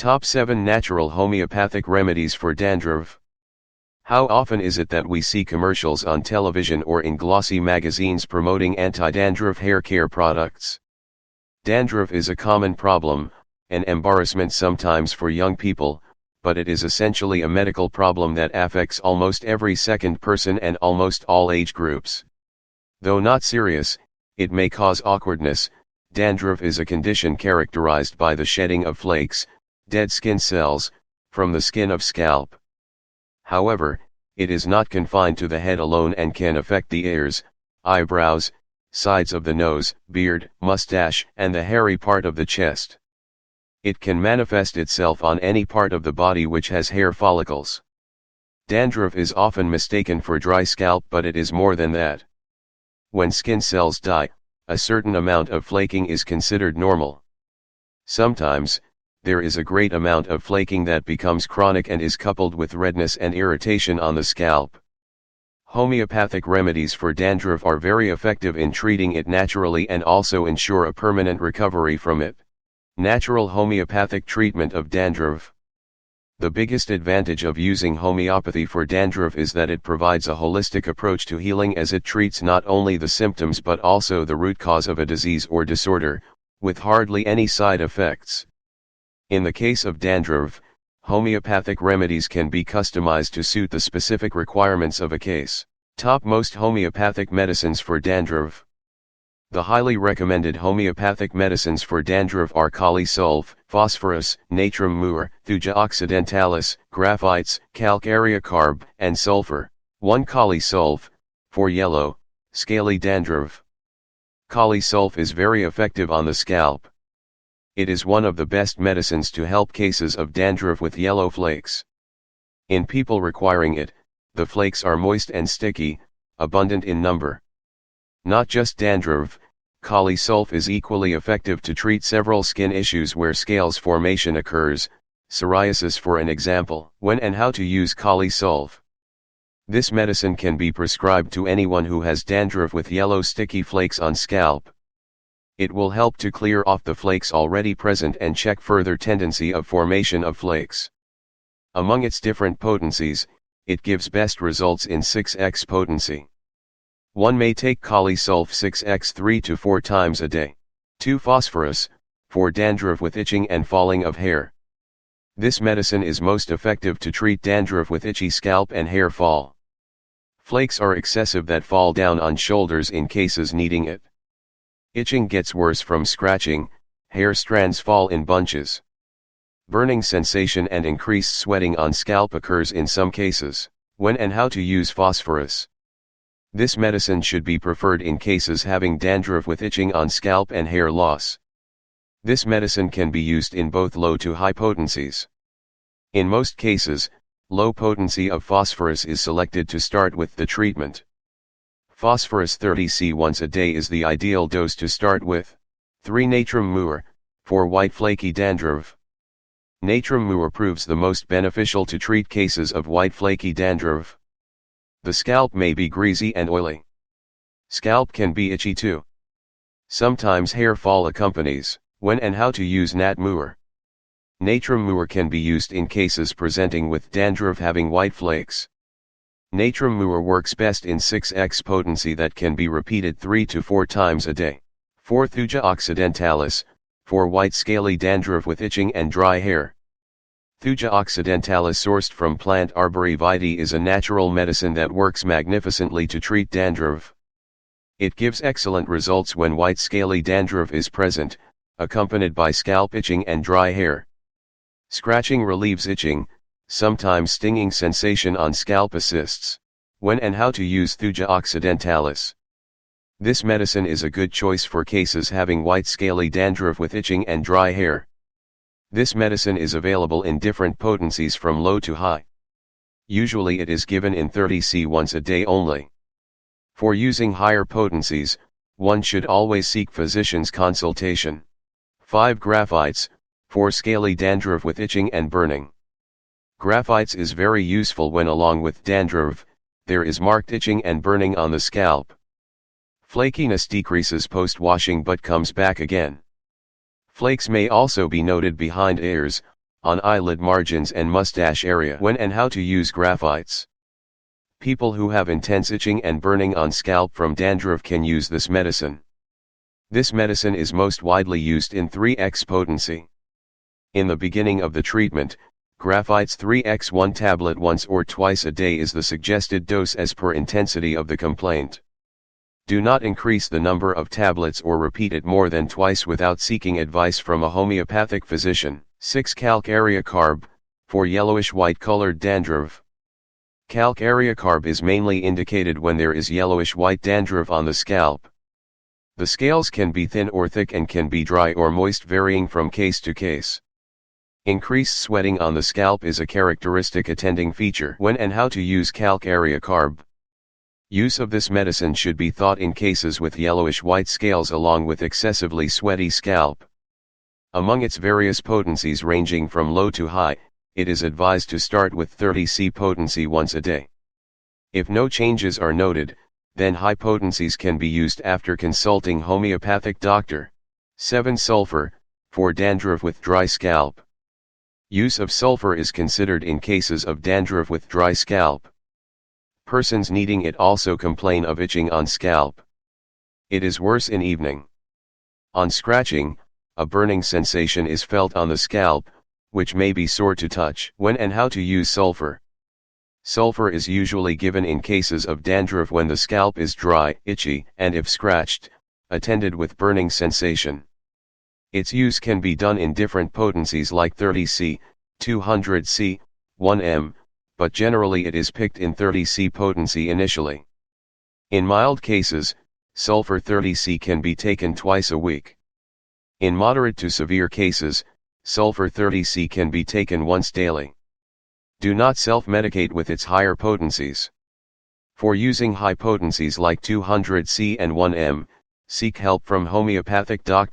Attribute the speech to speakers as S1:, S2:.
S1: Top 7 Natural Homeopathic Remedies for Dandruff. How often is it that we see commercials on television or in glossy magazines promoting anti-dandruff hair care products? Dandruff is a common problem, an embarrassment sometimes for young people, but it is essentially a medical problem that affects almost every second person and almost all age groups. Though not serious, it may cause awkwardness. Dandruff is a condition characterized by the shedding of flakes, dead skin cells, from the skin of scalp. However, it is not confined to the head alone and can affect the ears, eyebrows, sides of the nose, beard, mustache, and the hairy part of the chest. It can manifest itself on any part of the body which has hair follicles. Dandruff is often mistaken for dry scalp, but it is more than that. When skin cells die, a certain amount of flaking is considered normal. Sometimes, there is a great amount of flaking that becomes chronic and is coupled with redness and irritation on the scalp. Homeopathic remedies for dandruff are very effective in treating it naturally and also ensure a permanent recovery from it. Natural homeopathic treatment of dandruff. The biggest advantage of using homeopathy for dandruff is that it provides a holistic approach to healing, as it treats not only the symptoms but also the root cause of a disease or disorder, with hardly any side effects. In the case of dandruff, homeopathic remedies can be customized to suit the specific requirements of a case. Top most homeopathic medicines for dandruff. The highly recommended homeopathic medicines for dandruff are kali sulf, phosphorus, natrum mur, thuja occidentalis, graphites, calcone carb, and sulfur. 1 Kali sulf, for yellow, scaly dandruff. Kali sulf is very effective on the scalp. It is one of the best medicines to help cases of dandruff with yellow flakes. In people requiring it, the flakes are moist and sticky, abundant in number. Not just dandruff, kali sulf is equally effective to treat several skin issues where scales formation occurs, psoriasis for an example. When and how to use kali sulf. This medicine can be prescribed to anyone who has dandruff with yellow sticky flakes on scalp. It will help to clear off the flakes already present and check further tendency of formation of flakes. Among its different potencies, it gives best results in 6x potency. One may take kali sulf 6x 3 to 4 times a day. 2 Phosphorus, for dandruff with itching and falling of hair. This medicine is most effective to treat dandruff with itchy scalp and hair fall. Flakes are excessive that fall down on shoulders in cases needing it. Itching gets worse from scratching, hair strands fall in bunches. Burning sensation and increased sweating on scalp occurs in some cases. When and how to use phosphorus. This medicine should be preferred in cases having dandruff with itching on scalp and hair loss. This medicine can be used in both low to high potencies. In most cases, low potency of phosphorus is selected to start with the treatment. Phosphorus 30 c once a day is the ideal dose to start with. 3 Natrum mur, for white flaky dandruff. Natrum mur proves the most beneficial to treat cases of white flaky dandruff. The scalp may be greasy and oily. Scalp can be itchy too. Sometimes hair fall accompanies. When and how to use nat mur. Natrum mur can be used in cases presenting with dandruff having white flakes. Natrum mur works best in 6x potency that can be repeated 3 to 4 times a day. 4 Thuja occidentalis, for white scaly dandruff with itching and dry hair. Thuja occidentalis, sourced from plant Arbori vitae, is a natural medicine that works magnificently to treat dandruff. It gives excellent results when white scaly dandruff is present, accompanied by scalp itching and dry hair. Scratching relieves itching, sometimes stinging sensation on scalp assists. When and how to use Thuja occidentalis. This medicine is a good choice for cases having white scaly dandruff with itching and dry hair. This medicine is available in different potencies from low to high. Usually it is given in 30 c once a day only. For using higher potencies, one should always seek physician's consultation. 5 Graphites, for scaly dandruff with itching and burning. Graphites is very useful when, along with dandruff, there is marked itching and burning on the scalp. Flakiness decreases post-washing but comes back again. Flakes may also be noted behind ears, on eyelid margins and mustache area. When and how to use Graphites. People who have intense itching and burning on scalp from dandruff can use this medicine. This medicine is most widely used in 3x potency. In the beginning of the treatment, Graphites 3x1 tablet once or twice a day is the suggested dose as per intensity of the complaint. Do not increase the number of tablets or repeat it more than twice without seeking advice from a homeopathic physician. 6. Calzone Carb, for yellowish white-colored dandruff. Calzone Carb is mainly indicated when there is yellowish white dandruff on the scalp. The scales can be thin or thick and can be dry or moist, varying from case to case. Increased sweating on the scalp is a characteristic attending feature. When and how to use Calzone Carb. Use of this medicine should be thought in cases with yellowish white scales along with excessively sweaty scalp. Among its various potencies ranging from low to high, it is advised to start with 30C potency once a day. If no changes are noted, then high potencies can be used after consulting homeopathic doctor. 7. Sulfur, for dandruff with dry scalp. Use of sulfur is considered in cases of dandruff with dry scalp. Persons needing it also complain of itching on scalp. It is worse in evening. On scratching, a burning sensation is felt on the scalp, which may be sore to touch. When and how to use sulfur. Sulfur is usually given in cases of dandruff when the scalp is dry, itchy, and if scratched, attended with burning sensation. Its use can be done in different potencies like 30C, 200C, 1M, but generally it is picked in 30C potency initially. In mild cases, sulfur 30C can be taken twice a week. In moderate to severe cases, sulfur 30C can be taken once daily. Do not self-medicate with its higher potencies. For using high potencies like 200C and 1M, seek help from homeopathic doctor.